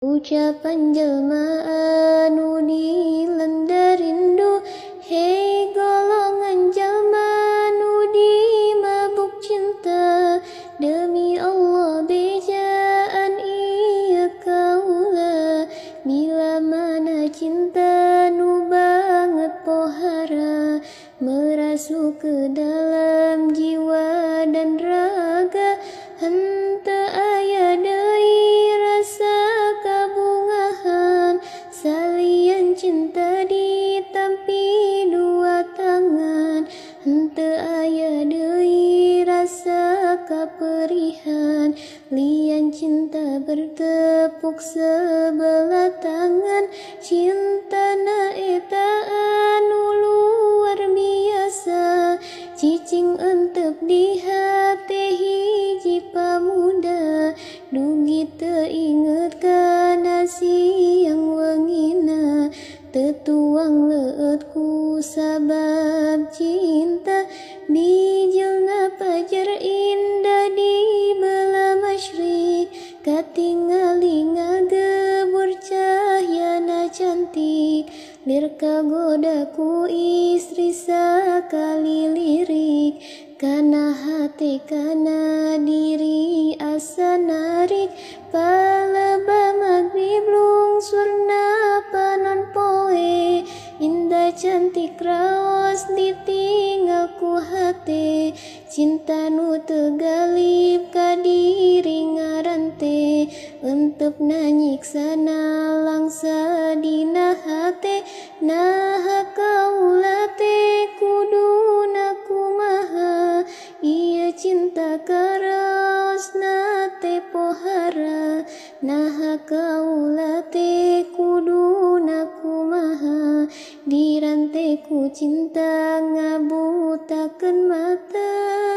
Ucapan jelma anu dilanda rindu, hei golongan jelma anu dimabuk cinta. Demi Allah bejaan ieu kaula, bila mana cinta nu banget pohara, merasuk ke dalam jiwa dan raga. Henteu aya deui rasa kabungahan, salian cinta ditampi dua tangan. Henteu aya deui rasa kaperihan, lian cinta bertepuk sebelah tangan. Cintana eta anu luar biasa, cicing euteup di hate hiji pamuda. Dugi teu inget kana siang wengina, tetuang leueut ku sabab cinta. Bijilna pajar indah di belah masyrik, katingali ngagebur cahyana cantik. Lir kagoda ku istri sakali lirik, kana hate kana diri asa narik. Palebah magrib lungsurna panon poe, indah cantik raos ditinggal ku hate. Cinta nu teu galib ka diri ngarante, euteup nyiksana langsa dina hate. Naha kaula teh kuduna kumaha, ieu cinta karaosna teh pohara. Naha kaula teh kuduna kumaha, dirante ku cinta ngabutakeun mata.